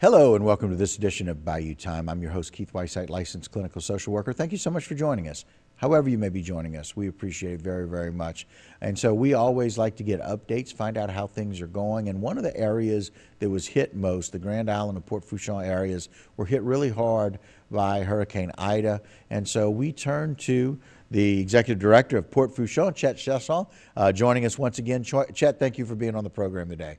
Hello and welcome to this edition of Bayou Time. I'm your host, Keith Whiteside, licensed clinical social worker. Thank you so much for joining us. However you may be joining us, we appreciate it very, very much. And so we always like to get updates, find out how things are going. And one of the areas that was hit most, the Grand Island and Port Fourchon areas, were hit really hard by Hurricane Ida. And so we turn to the executive director of Port Fourchon, Chet Chasson, joining us once again. Chet, thank you for being on the program today.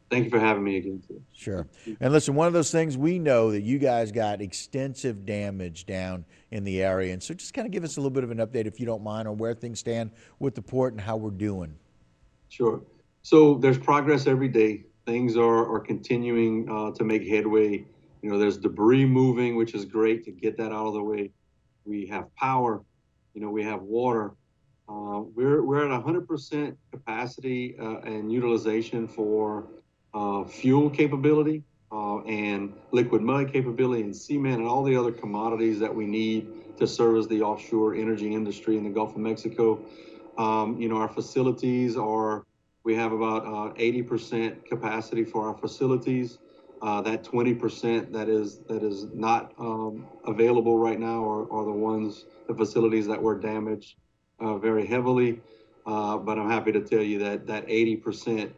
Thank you for having me again, too. Sure. And listen, one of those things, we know that you guys got extensive damage down in the area. And so just kind of give us a little bit of an update, if you don't mind, on where things stand with the port and how we're doing. Sure. So there's progress every day. Things are continuing to make headway. You know, there's debris moving, which is great to get that out of the way. We have power. You know, we have water. We're at 100% capacity and utilization for fuel capability and liquid mud capability and cement and all the other commodities that we need to service the offshore energy industry in the Gulf of Mexico. You know, our facilities we have about 80% capacity for our facilities. That 20% that is not available right now are the facilities that were damaged very heavily. But I'm happy to tell you that 80%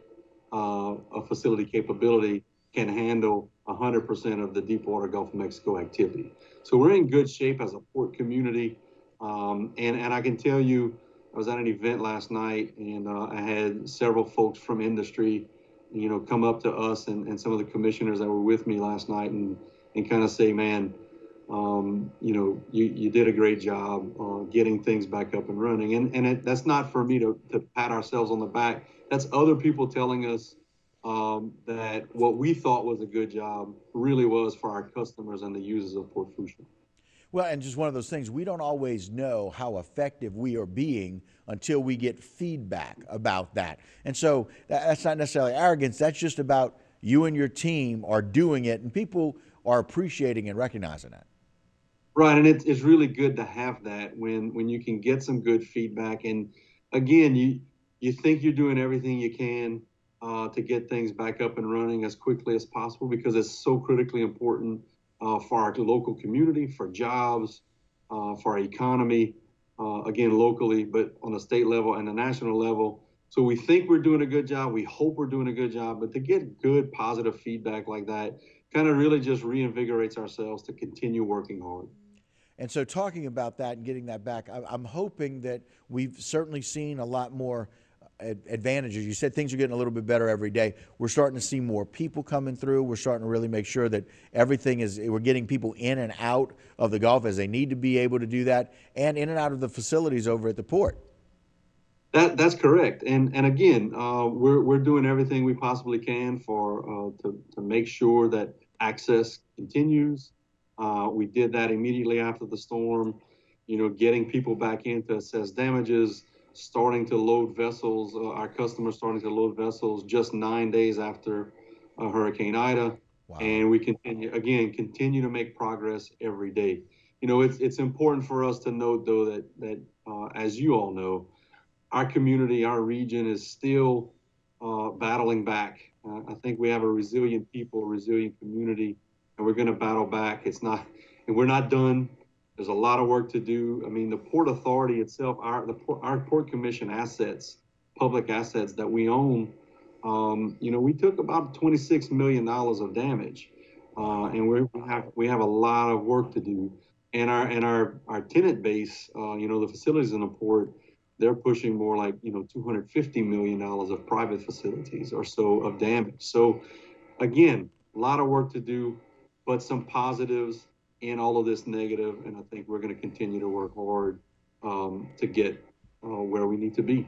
of facility capability can handle 100% of the deepwater Gulf of Mexico activity. So we're in good shape as a port community. And I can tell you, I was at an event last night and I had several folks from industry, you know, come up to us and some of the commissioners that were with me last night and kind of say, man, you know, you did a great job getting things back up and running. And that's not for me to pat ourselves on the back. That's other people telling us that what we thought was a good job really was for our customers and the users of Port Fourchon. Well, and just one of those things, we don't always know how effective we are being until we get feedback about that. And so that's not necessarily arrogance. That's just about you and your team are doing it, and people are appreciating and recognizing that. Right, and it's really good to have that when you can get some good feedback. And again, you think you're doing everything you can to get things back up and running as quickly as possible because it's so critically important for our local community, for jobs, for our economy, again, locally, but on the state level and the national level. So we think we're doing a good job. We hope we're doing a good job, but to get good, positive feedback like that kind of really just reinvigorates ourselves to continue working hard. And so talking about that and getting that back, I'm hoping that we've certainly seen a lot more advantages. You said things are getting a little bit better every day. We're starting to see more people coming through. We're starting to really make sure that we're getting people in and out of the Gulf as they need to be able to do that, and in and out of the facilities over at the port. That's correct. And again, we're doing everything we possibly can to make sure that access continues. We did that immediately after the storm, you know, getting people back in to assess damages, starting to load vessels, our customers starting to load vessels just 9 days after Hurricane Ida. Wow. And we continue to make progress every day. You know, it's important for us to note, though, that as you all know, our community, our region is still battling back. I think we have a resilient people, a resilient community, and we're going to battle back. And we're not done. There's a lot of work to do. I mean, the Port Authority itself, our Port Commission assets, public assets that we own, you know, we took about $26 million of damage, and we have a lot of work to do. And our tenant base, you know, the facilities in the port, they're pushing more like, you know, $250 million of private facilities or so of damage. So again, a lot of work to do, but some positives in all of this negative. And I think we're going to continue to work hard to get where we need to be.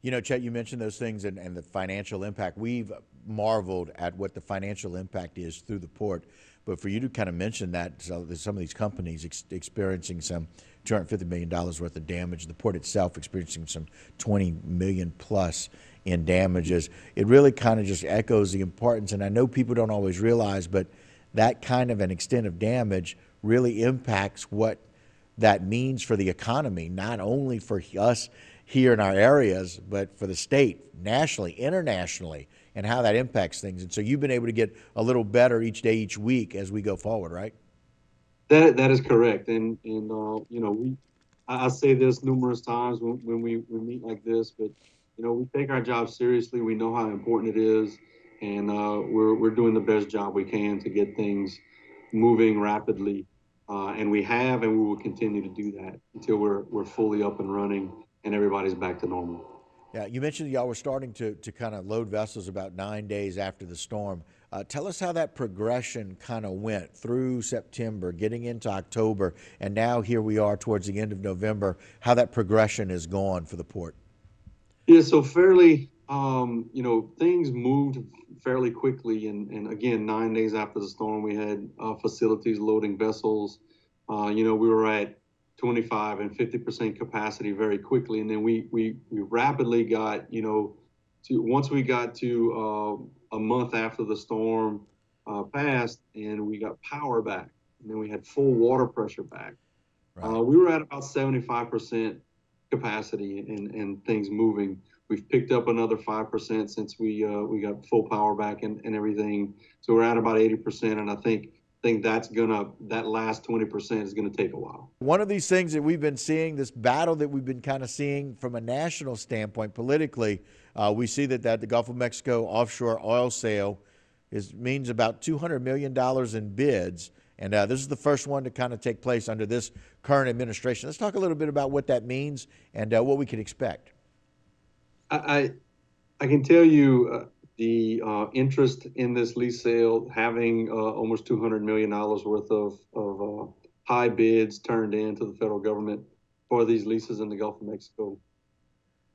You know, Chet, you mentioned those things and the financial impact. We've marveled at what the financial impact is through the port. But for you to kind of mention that, so there's some of these companies experiencing some $250 million worth of damage, the port itself experiencing some 20 million plus in damages, it really kind of just echoes the importance. And I know people don't always realize, but that kind of an extent of damage really impacts what that means for the economy, not only for us here in our areas, but for the state, nationally, internationally, and how that impacts things. And so you've been able to get a little better each day, each week as we go forward, right? That is correct, and you know, I say this numerous times when we meet like this, but you know, we take our job seriously. We know how important it is, and we're doing the best job we can to get things moving rapidly, and we have, and we will continue to do that until we're fully up and running and everybody's back to normal. Yeah, you mentioned y'all were starting to kind of load vessels about 9 days after the storm. Tell us how that progression kind of went through September, getting into October, and now here we are towards the end of November, how that progression is gone for the port. Yeah, so fairly, you know, things moved fairly quickly, and again, 9 days after the storm, we had facilities loading vessels. You know, we were at 25 and 50% capacity very quickly, and then we rapidly got, you know, to once we got to a month after the storm passed, and we got power back, and then we had full water pressure back. Right. We were at about 75% capacity and things moving. We've picked up another 5% since we got full power back and everything. So we're at about 80%, and I think that last 20% is gonna take a while. One of these things that we've been seeing, this battle that we've been kind of seeing from a national standpoint politically, we see that the Gulf of Mexico offshore oil sale means about $200 million in bids. And this is the first one to kind of take place under this current administration. Let's talk a little bit about what that means and what we can expect. I I can tell you the interest in this lease sale, having almost $200 million worth of high bids turned in to the federal government for these leases in the Gulf of Mexico,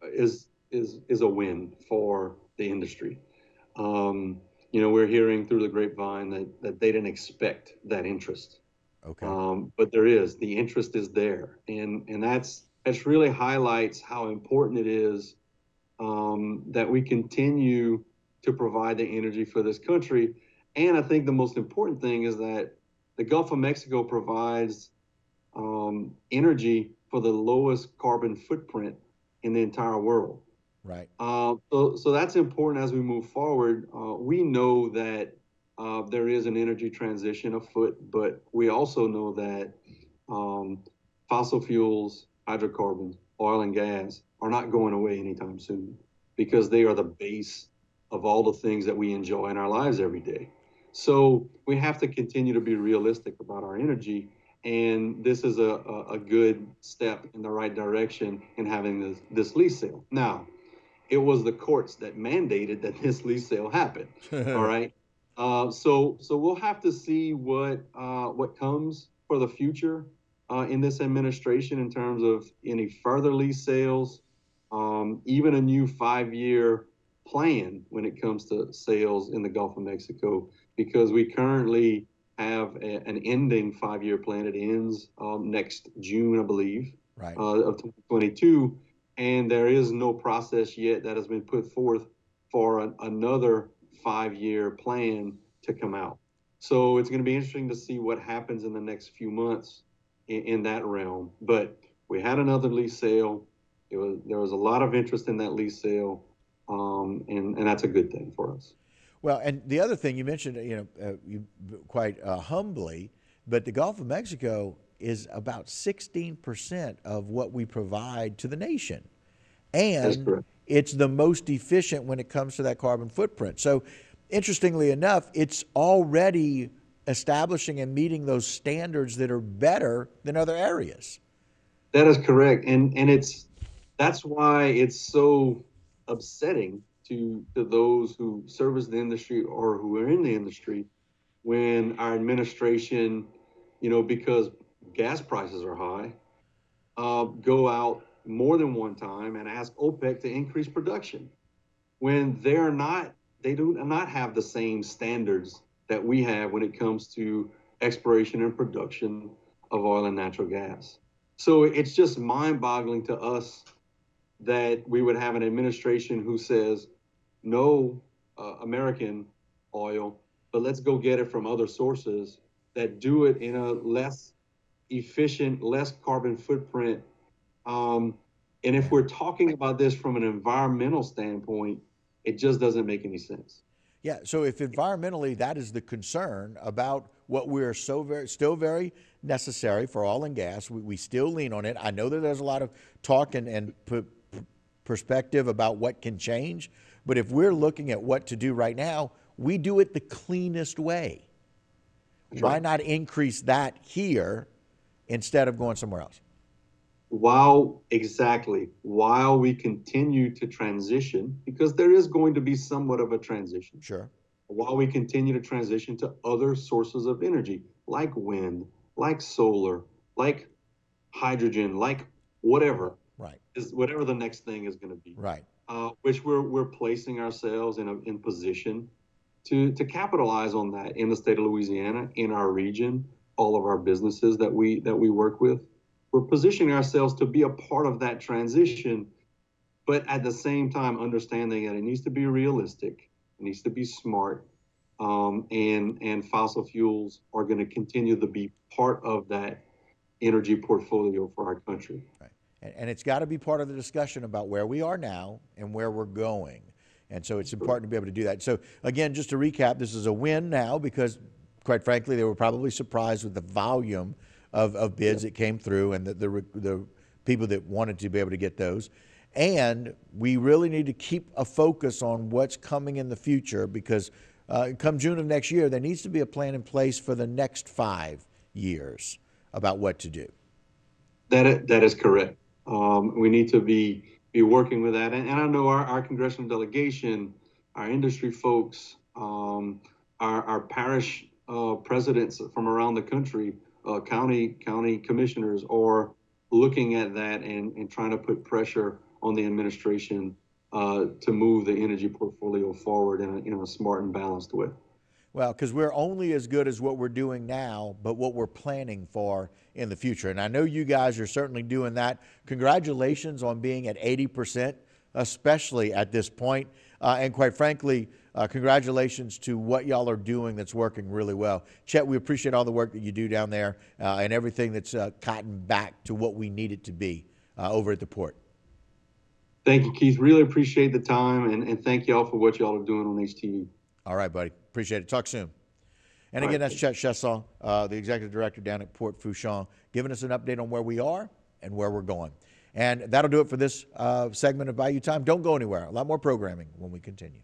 is a win for the industry. You know, we're hearing through the grapevine that they didn't expect that interest, Okay. but the interest is there, and that's really highlights how important it is that we continue to provide the energy for this country. And I think the most important thing is that the Gulf of Mexico provides energy for the lowest carbon footprint in the entire world. Right. So that's important as we move forward. We know that there is an energy transition afoot, but we also know that fossil fuels, hydrocarbons, oil and gas are not going away anytime soon because they are the base of all the things that we enjoy in our lives every day. So we have to continue to be realistic about our energy. And this is a good step in the right direction in having this lease sale. Now, it was the courts that mandated that this lease sale happen. All right. So we'll have to see what comes for the future in this administration in terms of any further lease sales, even a new 5-year plan when it comes to sales in the Gulf of Mexico, because we currently have an ending 5-year plan. It ends next June, I believe, Right. of 2022, and there is no process yet that has been put forth for another 5-year plan to come out. So it's going to be interesting to see what happens in the next few months in that realm. But we had another lease sale. There was a lot of interest in that lease sale, and that's a good thing for us. Well, and the other thing you mentioned, you quite humbly, but the Gulf of Mexico is about 16% of what we provide to the nation. That's And correct. it's the most efficient when it comes to that carbon footprint. So, interestingly enough, it's already establishing and meeting those standards that are better than other areas. That is correct, and that's why it's so upsetting to those who service the industry or who are in the industry when our administration, you know, because gas prices are high, go out more than one time and ask OPEC to increase production when they do not have the same standards that we have when it comes to exploration and production of oil and natural gas. So it's just mind boggling to us that we would have an administration who says no American oil, but let's go get it from other sources that do it in a less efficient, less carbon footprint. And if we're talking about this from an environmental standpoint, it just doesn't make any sense. Yeah, so if environmentally that is the concern about what we're still very necessary for oil and gas, we still lean on it. I know that there's a lot of talk and perspective about what can change, but if we're looking at what to do right now, we do it the cleanest way. That's Why right. not increase that here instead of going somewhere else? While we continue to transition, because there is going to be somewhat of a transition, Sure. while we continue to transition to other sources of energy like wind, like solar, like hydrogen, like whatever Right. is whatever the next thing is going to be. Right. Which we're placing ourselves in position to capitalize on that in the state of Louisiana, in our region, all of our businesses that we work with. We're positioning ourselves to be a part of that transition, but at the same time understanding that it needs to be realistic, it needs to be smart, and fossil fuels are going to continue to be part of that energy portfolio for our country. Right. And it's got to be part of the discussion about where we are now and where we're going. And so it's important to be able to do that. So again, just to recap, this is a win now because, quite frankly, they were probably surprised with the volume of bids that came through and the people that wanted to be able to get those. And we really need to keep a focus on what's coming in the future because come June of next year, there needs to be a plan in place for the next 5 years about what to do. That is correct. We need to be working with that. And I know our congressional delegation, our industry folks, our parish presidents from around the country, county commissioners are looking at that and trying to put pressure on the administration to move the energy portfolio forward in a smart and balanced way. Well, because we're only as good as what we're doing now, but what we're planning for in the future. And I know you guys are certainly doing that. Congratulations on being at 80%, especially at this point. And quite frankly, congratulations to what y'all are doing that's working really well. Chet, we appreciate all the work that you do down there and everything that's gotten back to what we need it to be over at the port. Thank you, Keith. Really appreciate the time, and thank y'all for what y'all are doing on HTV. All right, buddy. Appreciate it. Talk soon. And All again, right. that's Chet Chesson, the executive director down at Port Fourchon, giving us an update on where we are and where we're going. And that'll do it for this segment of Bayou Time. Don't go anywhere. A lot more programming when we continue.